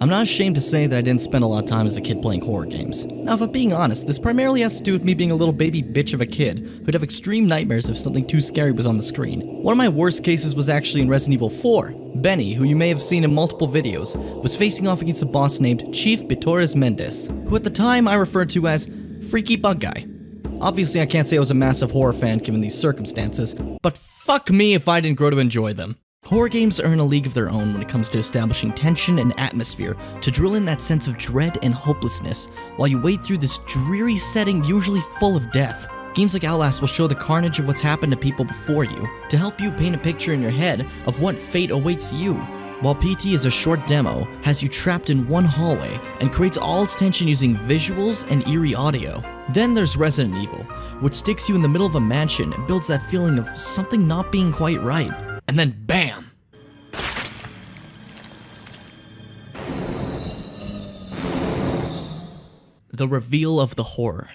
I'm not ashamed to say that I didn't spend a lot of time as a kid playing horror games. Now, if I'm being honest, this primarily has to do with me being a little baby bitch of a kid who'd have extreme nightmares if something too scary was on the screen. One of my worst cases was actually in Resident Evil 4. Benny, who you may have seen in multiple videos, was facing off against a boss named Chief Bitores Mendez, who at the time I referred to as Freaky Bug Guy. Obviously, I can't say I was a massive horror fan given these circumstances, but fuck me if I didn't grow to enjoy them. Horror games are in a league of their own when it comes to establishing tension and atmosphere to drill in that sense of dread and hopelessness while you wade through this dreary setting usually full of death. Games like Outlast will show the carnage of what's happened to people before you to help you paint a picture in your head of what fate awaits you. While PT is a short demo, has you trapped in one hallway and creates all its tension using visuals and eerie audio. Then there's Resident Evil, which sticks you in the middle of a mansion and builds that feeling of something not being quite right. And then BAM! The reveal of the horror.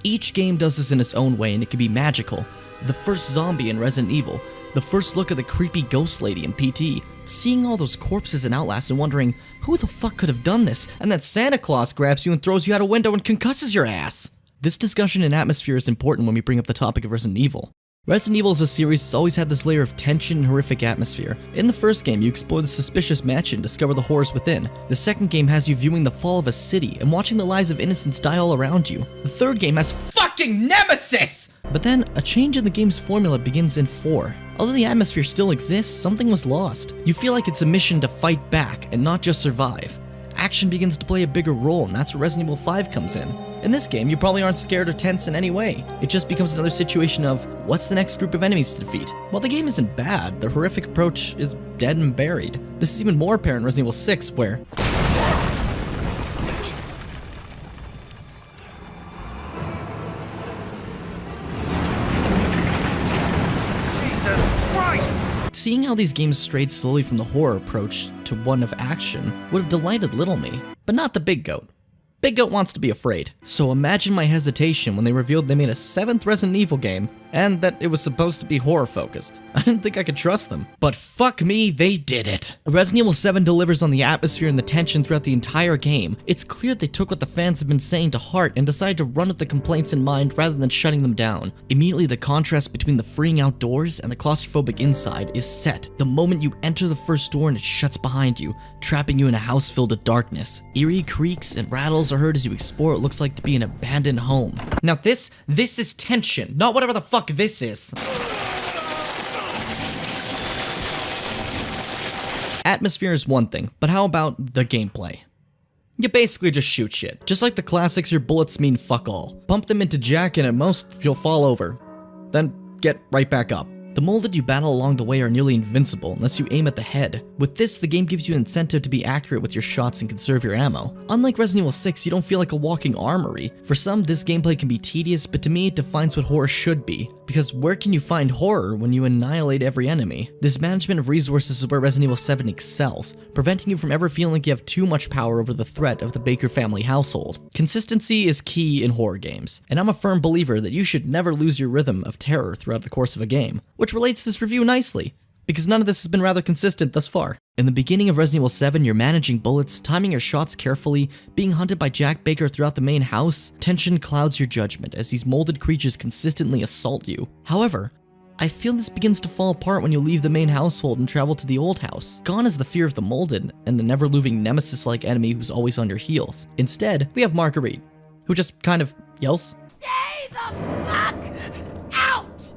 Each game does this in its own way and it can be magical. The first zombie in Resident Evil, the first look at the creepy ghost lady in PT, seeing all those corpses in Outlast and wondering who the fuck could have done this, and then Santa Claus grabs you and throws you out a window and concusses your ass. This discussion in atmosphere is important when we bring up the topic of Resident Evil. Resident Evil as a series has always had this layer of tension and horrific atmosphere. In the first game, you explore the suspicious mansion and discover the horrors within. The second game has you viewing the fall of a city and watching the lives of innocents die all around you. The third game has fucking Nemesis! But then, a change in the game's formula begins in 4. Although the atmosphere still exists, something was lost. You feel like it's a mission to fight back and not just survive. Action begins to play a bigger role, and that's where Resident Evil 5 comes in. In this game, you probably aren't scared or tense in any way. It just becomes another situation of, what's the next group of enemies to defeat? While the game isn't bad, the horrific approach is dead and buried. This is even more apparent in Resident Evil 6, where seeing how these games strayed slowly from the horror approach to one of action would have delighted Little Me, but not the Big Goat. Big Goat wants to be afraid, so imagine my hesitation when they revealed they made a 7th Resident Evil game and that it was supposed to be horror-focused. I didn't think I could trust them, but fuck me, they did it. Resident Evil 7 delivers on the atmosphere and the tension throughout the entire game. It's clear they took what the fans have been saying to heart and decided to run with the complaints in mind rather than shutting them down. Immediately, the contrast between the freeing outdoors and the claustrophobic inside is set the moment you enter the first door and it shuts behind you, trapping you in a house filled with darkness. Eerie creaks and rattles are heard as you explore what looks like to be an abandoned home. Now this is tension, not whatever the fuck this is. Atmosphere is one thing, but how about the gameplay? You basically just shoot shit. Just like the classics, your bullets mean fuck all. Pump them into Jack and at most, you'll fall over. Then get right back up. The molded you battle along the way are nearly invincible unless you aim at the head. With this, the game gives you an incentive to be accurate with your shots and conserve your ammo. Unlike Resident Evil 6, you don't feel like a walking armory. For some, this gameplay can be tedious, but to me it defines what horror should be. Because where can you find horror when you annihilate every enemy? This management of resources is where Resident Evil 7 excels, preventing you from ever feeling like you have too much power over the threat of the Baker family household. Consistency is key in horror games, and I'm a firm believer that you should never lose your rhythm of terror throughout the course of a game, which relates to this review nicely, because none of this has been rather consistent thus far. In the beginning of Resident Evil 7, you're managing bullets, timing your shots carefully, being hunted by Jack Baker throughout the main house. Tension clouds your judgment as these molded creatures consistently assault you. However, I feel this begins to fall apart when you leave the main household and travel to the old house. Gone is the fear of the molded and the never-looming nemesis-like enemy who's always on your heels. Instead, we have Marguerite, who just kind of yells, "Stay the fuck out!"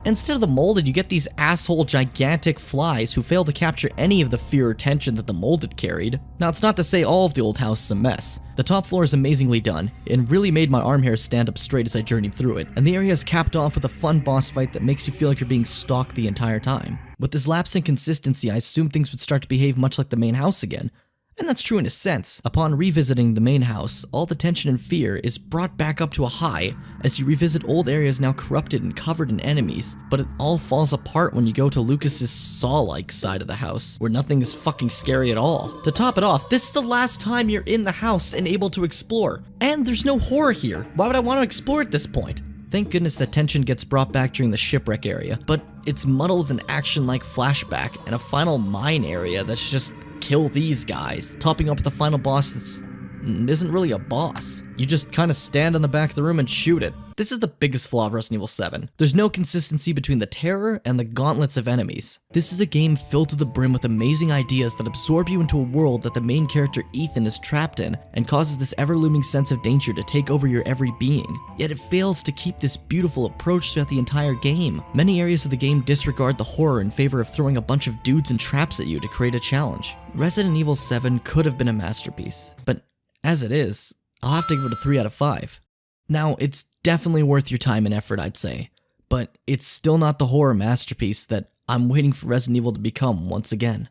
Instead of the molded, you get these asshole gigantic flies who fail to capture any of the fear or tension that the molded carried. Now, it's not to say all of the old house is a mess. The top floor is amazingly done, and really made my arm hairs stand up straight as I journeyed through it, and the area is capped off with a fun boss fight that makes you feel like you're being stalked the entire time. With this lapse in consistency, I assumed things would start to behave much like the main house again. And that's true in a sense. Upon revisiting the main house, all the tension and fear is brought back up to a high as you revisit old areas now corrupted and covered in enemies, but it all falls apart when you go to Lucas's Saw-like side of the house, where nothing is fucking scary at all. To top it off, this is the last time you're in the house and able to explore, and there's no horror here. Why would I want to explore at this point? Thank goodness that tension gets brought back during the shipwreck area, but it's muddled with an action-like flashback and a final mine area that's just kill these guys, topping up with the final boss that isn't really a boss. You just kind of stand in the back of the room and shoot it. This is the biggest flaw of Resident Evil 7. There's no consistency between the terror and the gauntlets of enemies. This is a game filled to the brim with amazing ideas that absorb you into a world that the main character Ethan is trapped in and causes this ever-looming sense of danger to take over your every being. Yet it fails to keep this beautiful approach throughout the entire game. Many areas of the game disregard the horror in favor of throwing a bunch of dudes and traps at you to create a challenge. Resident Evil 7 could have been a masterpiece, but as it is, I'll have to give it a 3 out of 5. Now, it's definitely worth your time and effort, I'd say, but it's still not the horror masterpiece that I'm waiting for Resident Evil to become once again.